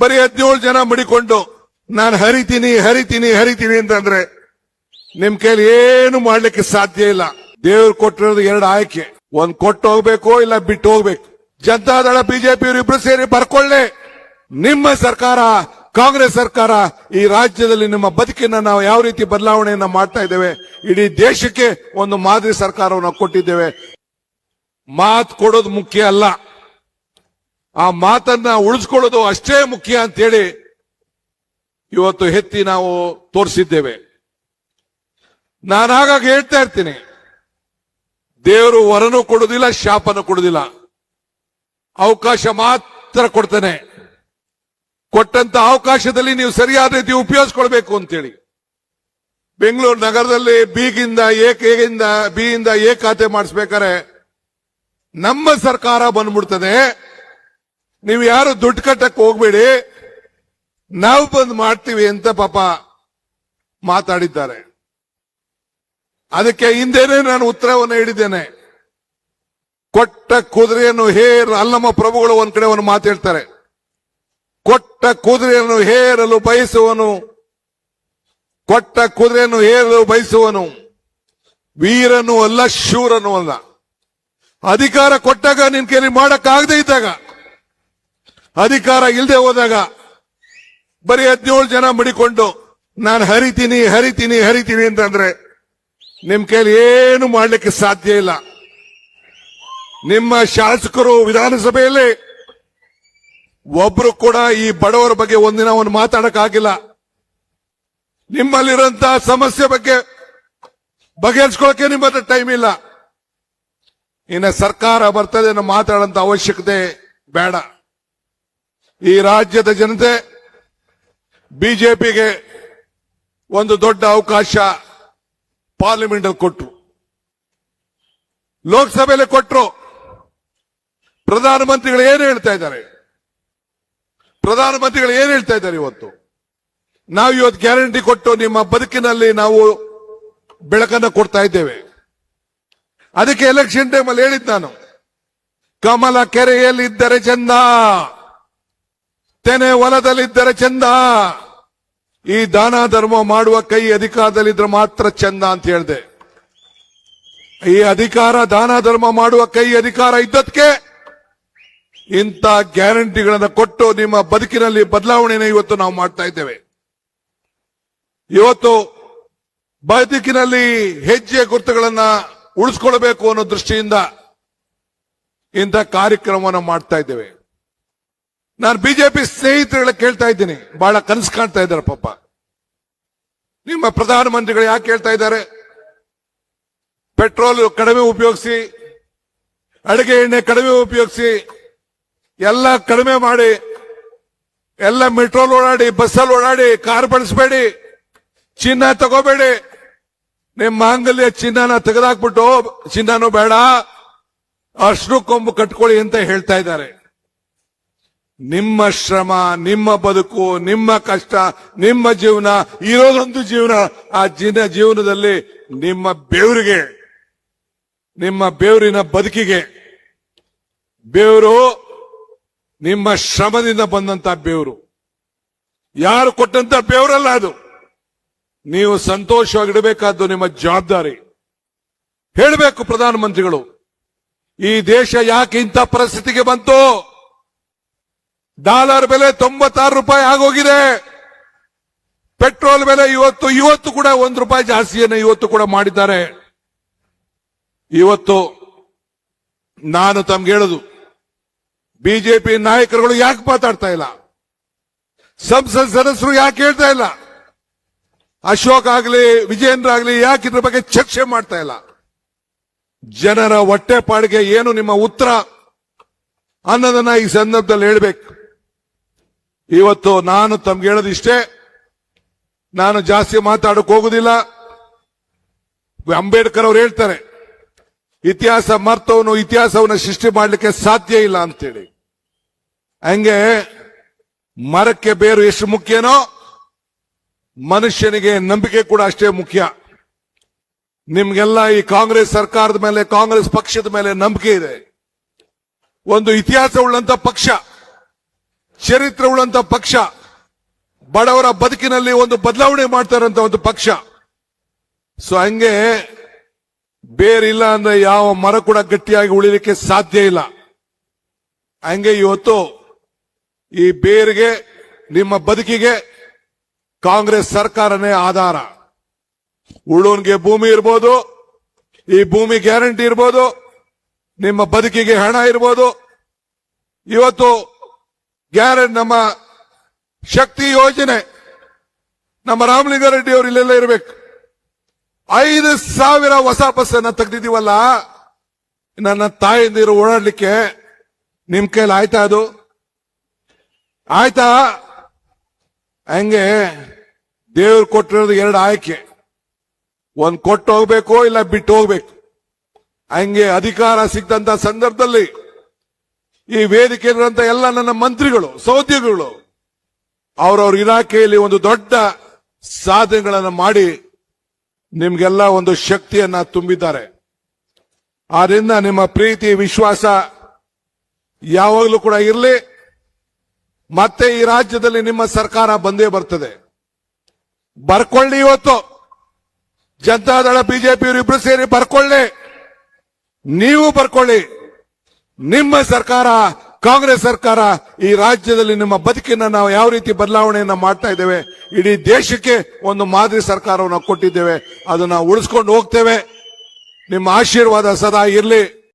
ಬರೀ 17 ಜನ ಮಡಿಕೊಂಡು ನಾನು ಹರಿತೀನಿ ಹರಿತೀನಿ ಹರಿತೀನಿ ಅಂತಂದ್ರೆ ನಿಮ್ ಕೈಲಿ ಏನು ಮಾಡ್ಲಿಕ್ಕೆ ಸಾಧ್ಯ ಇಲ್ಲ. ದೇವ್ರು ಕೊಟ್ಟಿರೋದು 2 ಆಯ್ಕೆ, ಒಂದ್ ಕೊಟ್ಟು ಹೋಗ್ಬೇಕು ಇಲ್ಲ ಬಿಟ್ಟು ಹೋಗ್ಬೇಕು. ಜನತಾದಳ ಬಿಜೆಪಿ ಇಬ್ರು ಸೇರಿ ಬರ್ಕೊಳ್ಳೆ. ನಿಮ್ಮ ಸರ್ಕಾರ ಕಾಂಗ್ರೆಸ್ ಸರ್ಕಾರ ಈ ರಾಜ್ಯದಲ್ಲಿ ನಿಮ್ಮ ಬದುಕಿನ ನಾವು ಯಾವ ರೀತಿ ಬದಲಾವಣೆಯನ್ನ ಮಾಡ್ತಾ ಇದ್ದೇವೆ, ಇಡೀ ದೇಶಕ್ಕೆ ಒಂದು ಮಾದರಿ ಸರ್ಕಾರವನ್ನು ಕೊಟ್ಟಿದ್ದೇವೆ. ಮಾತು ಕೊಡೋದು ಮುಖ್ಯ ಅಲ್ಲ, ಆ ಮಾತನ್ನ ಉಳಿಸ್ಕೊಳ್ಳೋದು ಅಷ್ಟೇ ಮುಖ್ಯ ಅಂತೇಳಿ ಇವತ್ತು ಎತ್ತಿ ನಾವು ತೋರಿಸಿದ್ದೇವೆ. ನಾನು ಹಾಗಾಗಿ ಹೇಳ್ತಾ ಇರ್ತೀನಿ, ದೇವರು ವರನೂ ಕೊಡುವುದಿಲ್ಲ, ಶಾಪನೂ ಕೊಡುವುದಿಲ್ಲ, ಅವಕಾಶ ಮಾತ್ರ ಕೊಡ್ತಾನೆ. ಕೊಟ್ಟಂತ ಅವಕಾಶದಲ್ಲಿ ನೀವು ಸರಿಯಾದ ರೀತಿ ಉಪಯೋಗಿಸ್ಕೊಳ್ಬೇಕು ಅಂತೇಳಿ ಬೆಂಗಳೂರು ನಗರದಲ್ಲಿ ಬಿ ಇಂದ ಎ ಖಾತೆ ಮಾಡಿಸ್ಬೇಕಾರೆ ನಮ್ಮ ಸರ್ಕಾರ ಬಂದ್ಬಿಡ್ತದೆ. ನೀವು ಯಾರು ದುಡ್ಡು ಕಟ್ಟಕ್ಕೆ ಹೋಗ್ಬೇಡಿ, ನಾವು ಬಂದ್ ಮಾಡ್ತೀವಿ ಅಂತ ಪಾಪ ಮಾತಾಡಿದ್ದಾರೆ. ಅದಕ್ಕೆ ಹಿಂದೆನೆ ನಾನು ಉತ್ತರವನ್ನು ನೀಡಿದ್ದೇನೆ. ಕೊಟ್ಟ ಕುದುರೆಯನ್ನು ಅಲ್ಲಮ್ಮ ಪ್ರಭುಗಳು ಒಂದ್ ಕಡೆ ಒಂದು ಮಾತು ಹೇಳ್ತಾರೆ, ಕೊಟ್ಟ ಕುದುರೆಯನ್ನು ಹೇರಲು ಬಯಸುವನು, ಕೊಟ್ಟ ಕುದುರೆಯನ್ನು ಹೇರಲು ಬಯಸುವನು ವೀರನು ಅಲ್ಲ, ಶೂರನು ಅಲ್ಲ. ಅಧಿಕಾರ ಕೊಟ್ಟಾಗ ನಿನ್ ಕೈಲಿ ಮಾಡಕ್ಕಾಗದೇ ಇದ್ದಾಗ, ಅಧಿಕಾರ ಇಲ್ಲದೆ ಹೋದಾಗ ಬರೀ 17 ಜನ ಮಡಿಕೊಂಡು ನಾನು ಹರಿತೀನಿ ಹರಿತೀನಿ ಹರಿತೀನಿ ಅಂತಂದ್ರೆ ನಿಮ್ ಕೈಲಿ ಏನು ಮಾಡ್ಲಿಕ್ಕೆ ಸಾಧ್ಯ ಇಲ್ಲ. ನಿಮ್ಮ ಶಾಸಕರು ವಿಧಾನಸಭೆಯಲ್ಲಿ ಒಬ್ರು ಕೂಡ ಈ ಬಡವರ ಬಗ್ಗೆ ಒಂದಿನ ಒಂದು ಮಾತಾಡಕ್ಕಾಗಿಲ್ಲ. ನಿಮ್ಮಲ್ಲಿರುವಂತಹ ಸಮಸ್ಯೆ ಬಗ್ಗೆ ಬಗೆಹರಿಸ್ಕೊಳ್ಳಕ್ಕೆ ನಿಮ್ಮ ಹತ್ರ ಟೈಮ್ ಇಲ್ಲ. ಇನ್ನು ಸರ್ಕಾರ ಬರ್ತದೆ ಅನ್ನೋ ಮಾತಾಡೋಂತ ಅವಶ್ಯಕತೆ ಬೇಡ. ಈ ರಾಜ್ಯದ ಜನತೆ ಬಿಜೆಪಿಗೆ ಒಂದು ದೊಡ್ಡ ಅವಕಾಶ ಪಾರ್ಲಿಮೆಂಟ್ ಅಲ್ಲಿ ಕೊಟ್ರು, ಲೋಕಸಭೆಯಲ್ಲಿ ಕೊಟ್ರು. ಪ್ರಧಾನಮಂತ್ರಿಗಳು ಏನು ಹೇಳ್ತಾ ಇದ್ದಾರೆ? ಪ್ರಧಾನಮಂತ್ರಿಗಳು ಏನ್ ಹೇಳ್ತಾ ಇದ್ದಾರೆ? ಇವತ್ತು ನಾವು ಇವತ್ತು ಗ್ಯಾರಂಟಿ ಕೊಟ್ಟು ನಿಮ್ಮ ಬದುಕಿನಲ್ಲಿ ನಾವು ಬೆಳಕನ್ನು ಕೊಡ್ತಾ ಇದ್ದೇವೆ. ಅದಕ್ಕೆ ಎಲೆಕ್ಷನ್ ಟೈಮ್ ಅಲ್ಲಿ ಹೇಳಿದ್ ನಾನು, ಕಮಲ ಕೆರೆಯಲ್ಲಿದ್ದರೆ ಚಂದ, ತೆನೆ ಹೊಲದಲ್ಲಿದ್ದರೆ ಚಂದ, ಈ ದಾನ ಧರ್ಮ ಮಾಡುವ ಕೈ ಅಧಿಕಾರದಲ್ಲಿದ್ರೆ ಮಾತ್ರ ಚಂದ ಅಂತ ಹೇಳಿದೆ. ಈ ಅಧಿಕಾರ, ದಾನ ಧರ್ಮ ಮಾಡುವ ಕೈ ಅಧಿಕಾರ ಇದ್ದದಕ್ಕೆ ಇಂಥ ಗ್ಯಾರಂಟಿಗಳನ್ನು ಕೊಟ್ಟು ನಿಮ್ಮ ಬದುಕಿನಲ್ಲಿ ಬದಲಾವಣೆಯನ್ನು ಇವತ್ತು ನಾವು ಮಾಡ್ತಾ ಇದ್ದೇವೆ. ಇವತ್ತು ಬದುಕಿನಲ್ಲಿ ಹೆಜ್ಜೆ ಗುರುತುಗಳನ್ನ ಉಳಿಸ್ಕೊಳ್ಬೇಕು ಅನ್ನೋ ದೃಷ್ಟಿಯಿಂದ ಇಂಥ ಕಾರ್ಯಕ್ರಮವನ್ನು ಮಾಡ್ತಾ ಇದ್ದೇವೆ. ನಾನು ಬಿಜೆಪಿ ಸ್ನೇಹಿತರುಗಳ ಕೇಳ್ತಾ ಇದ್ದೀನಿ, ಬಹಳ ಕನಸು ಕಾಣ್ತಾ ಇದ್ದಾರೆ ಪಾಪ. ನಿಮ್ಮ ಪ್ರಧಾನಮಂತ್ರಿಗಳು ಯಾಕೆ ಹೇಳ್ತಾ ಇದ್ದಾರೆ? ಪೆಟ್ರೋಲ್ ಕಡಿಮೆ ಉಪಯೋಗಿಸಿ, ಅಡುಗೆ ಎಣ್ಣೆ ಕಡಿಮೆ ಉಪಯೋಗಿಸಿ, ಎಲ್ಲ ಕಡಿಮೆ ಮಾಡಿ, ಎಲ್ಲ ಮೆಟ್ರೋಲ್ ಓಡಾಡಿ, ಬಸ್ಸಲ್ಲಿ ಓಡಾಡಿ, ಕಾರ್ ಬಳಸಬೇಡಿ, ಚಿನ್ನ ತಗೋಬೇಡಿ, ನಿಮ್ಮ ಮಾಂಗಲ್ಯ ಚಿನ್ನನ ತೆಗೆದಾಕ್ಬಿಟ್ಟು ಚಿನ್ನನೂ ಬೇಡ, ಅರ್ಶಿನ ಕೊಂಬು ಕಟ್ಕೊಳ್ಳಿ ಅಂತ ಹೇಳ್ತಾ ಇದ್ದಾರೆ. ನಿಮ್ಮ ಶ್ರಮ, ನಿಮ್ಮ ಬದುಕು, ನಿಮ್ಮ ಕಷ್ಟ, ನಿಮ್ಮ ಜೀವನ ಇರೋದೊಂದು ಜೀವನ. ಆ ಜೀವನದಲ್ಲಿ ನಿಮ್ಮ ಬೆವರಿಗೆ, ನಿಮ್ಮ ಬೆವರಿನ ಬದುಕಿಗೆ, ಬೆವರು ನಿಮ್ಮ ಶ್ರಮದಿಂದ ಬಂದಂತ ಬೆವರು, ಯಾರು ಕೊಟ್ಟಂತ ಬೆವರಲ್ಲ ಅದು. ನೀವು ಸಂತೋಷವಾಗಿಡಬೇಕಾದ್ದು ನಿಮ್ಮ ಜವಾಬ್ದಾರಿ. ಹೇಳಬೇಕು ಪ್ರಧಾನಮಂತ್ರಿಗಳು, ಈ ದೇಶ ಯಾಕೆ ಇಂಥ ಪರಿಸ್ಥಿತಿಗೆ ಬಂತು? ಡಾಲರ್ ಬೆಲೆ 96 ರೂಪಾಯಿ ಆಗೋಗಿದೆ. ಪೆಟ್ರೋಲ್ ಬೆಲೆ ಇವತ್ತು ಕೂಡ 1 ರೂಪಾಯಿ ಜಾಸ್ತಿಯನ್ನು ಇವತ್ತು ಕೂಡ ಮಾಡಿದ್ದಾರೆ. ಇವತ್ತು ನಾನು ತಮ್ಗೆ ಹೇಳುದು, ಬಿಜೆಪಿ ನಾಯಕರುಗಳು ಯಾಕೆ ಮಾತಾಡ್ತಾ ಇಲ್ಲ? ಸಂಸತ್ ಸದಸ್ಯರು ಯಾಕೆ ಹೇಳ್ತಾ ಇಲ್ಲ? ಅಶೋಕ್ ಆಗ್ಲಿ, ವಿಜೇಂದ್ರ ಆಗ್ಲಿ ಯಾಕೆ ಇದ್ರ ಬಗ್ಗೆ ಚರ್ಚೆ ಮಾಡ್ತಾ ಇಲ್ಲ? ಜನರ ಹೊಟ್ಟೆಪಾಡಿಗೆ ಏನು ನಿಮ್ಮ ಉತ್ತರ ಅನ್ನೋದನ್ನ ಈ ಸಂದರ್ಭದಲ್ಲಿ ಹೇಳ್ಬೇಕು. ಇವತ್ತು ನಾನು ತಮ್ಗೆ ಹೇಳೋದು ಇಷ್ಟೇ, ನಾನು ಜಾಸ್ತಿ ಮಾತಾಡಕ್ ಹೋಗುದಿಲ್ಲ. ಅಂಬೇಡ್ಕರ್ ಅವರು ಹೇಳ್ತಾರೆ, ಇತಿಹಾಸ ಮರ್ತವನು ಇತಿಹಾಸವನ್ನು ಸೃಷ್ಟಿ ಮಾಡಲಿಕ್ಕೆ ಸಾಧ್ಯ ಇಲ್ಲ ಅಂತೇಳಿ. ಹಂಗೆ ಮರಕ್ಕೆ ಬೇರು ಎಷ್ಟು ಮುಖ್ಯನೋ ಮನುಷ್ಯನಿಗೆ ನಂಬಿಕೆ ಕೂಡ ಅಷ್ಟೇ ಮುಖ್ಯ. ನಿಮ್ಗೆಲ್ಲ ಈ ಕಾಂಗ್ರೆಸ್ ಸರ್ಕಾರದ ಮೇಲೆ, ಕಾಂಗ್ರೆಸ್ ಪಕ್ಷದ ಮೇಲೆ ನಂಬಿಕೆ ಇದೆ. ಒಂದು ಇತಿಹಾಸ ಉಳ್ಳಂತ ಪಕ್ಷ, ಚರಿತ್ರೆ ಉಳ್ಳಂತ ಪಕ್ಷ, ಬಡವರ ಬದುಕಿನಲ್ಲಿ ಒಂದು ಬದಲಾವಣೆ ಮಾಡ್ತಾರಂತ ಒಂದು ಪಕ್ಷ. ಸೊ ಹಂಗೆ ಬೇರಿಲ್ಲ ಅಂದ್ರೆ ಯಾವ ಮರ ಕೂಡ ಗಟ್ಟಿಯಾಗಿ ಉಳಿಲಿಕ್ಕೆ ಸಾಧ್ಯ ಇಲ್ಲ. ಹಂಗೆ ಇವತ್ತು ಈ ಬೇರಿಗೆ, ನಿಮ್ಮ ಬದುಕಿಗೆ ಕಾಂಗ್ರೆಸ್ ಸರ್ಕಾರನೇ ಆಧಾರ. ಉಳ್ಳೋನ್ಗೆ ಭೂಮಿ ಇರ್ಬೋದು, ಈ ಭೂಮಿ ಗ್ಯಾರಂಟಿ ಇರ್ಬೋದು, ನಿಮ್ಮ ಬದುಕಿಗೆ ಹಣ ಇರ್ಬೋದು. ಇವತ್ತು ಗ್ಯಾರಂಟಿ ನಮ್ಮ ಶಕ್ತಿ ಯೋಜನೆ, ನಮ್ಮ ರಾಮಲಿಂಗಾರೆಡ್ಡಿ ಅವರು ಇಲ್ಲೆಲ್ಲ ಇರಬೇಕು. 5,000 ಹೊಸ ಬಸ್ ಅನ್ನ ತೆಗೆದಿದ್ದೀವಲ್ಲ, ನನ್ನ ತಾಯಿಂದಿರು ಓಡಾಡ್ಲಿಕ್ಕೆ ನಿಮ್ ಕೈಲಿ ಆಯ್ತಾ? ಅದು ಆಯ್ತಾ? ಹಂಗೆ ದೇವ್ರು ಕೊಟ್ಟಿರೋದು 2 ಆಯ್ಕೆ, ಒಂದ್ ಕೊಟ್ಟು ಹೋಗ್ಬೇಕು, ಇಲ್ಲ ಬಿಟ್ಟು ಹೋಗ್ಬೇಕು. ಹಂಗೆ ಅಧಿಕಾರ ಸಿಕ್ಕಂತ ಸಂದರ್ಭದಲ್ಲಿ ಈ ವೇದಿಕೆಯಲ್ಲಿರುವಂತ ಎಲ್ಲ ನನ್ನ ಮಂತ್ರಿಗಳು, ಸಹೋದ್ಯೋಗಿಗಳು ಅವರವ್ರ ಇಲಾಖೆಯಲ್ಲಿ ಒಂದು ದೊಡ್ಡ ಸಾಧನೆಗಳನ್ನು ಮಾಡಿ ನಿಮ್ಗೆಲ್ಲ ಒಂದು ಶಕ್ತಿಯನ್ನ ತುಂಬಿದ್ದಾರೆ. ಆದ್ರಿಂದ ನಿಮ್ಮ ಪ್ರೀತಿ, ವಿಶ್ವಾಸ ಯಾವಾಗಲೂ ಕೂಡ ಇರಲಿ. ಮತ್ತೆ ಈ ರಾಜ್ಯದಲ್ಲಿ ನಿಮ್ಮ ಸರ್ಕಾರ ಬಂದೇ ಬರ್ತದೆ. ಬರ್ಕೊಳ್ಳಿ. ಇವತ್ತು ಜನತಾದಳ, ಬಿಜೆಪಿ ಇಬ್ರು ಸೇರಿ ಬರ್ಕೊಳ್ಳಿ. ನೀವು ಬರ್ಕೊಳ್ಳಿ. ನಿಮ್ಮ ಸರ್ಕಾರ, ಕಾಂಗ್ರೆಸ್ ಸರ್ಕಾರ ಈ ರಾಜ್ಯದಲ್ಲಿ ನಿಮ್ಮ ಬದುಕಿನ ನಾವು ಯಾವ ರೀತಿ ಬದಲಾವಣೆಯನ್ನ ಮಾಡ್ತಾ ಇದ್ದೇವೆ, ಇಡೀ ದೇಶಕ್ಕೆ ಒಂದು ಮಾದರಿ ಸರ್ಕಾರವನ್ನು ಕೊಟ್ಟಿದ್ದೇವೆ. ಅದನ್ನ ಉಳಿಸ್ಕೊಂಡು ಹೋಗ್ತೇವೆ. ನಿಮ್ಮ ಆಶೀರ್ವಾದ ಸದಾ ಇರಲಿ.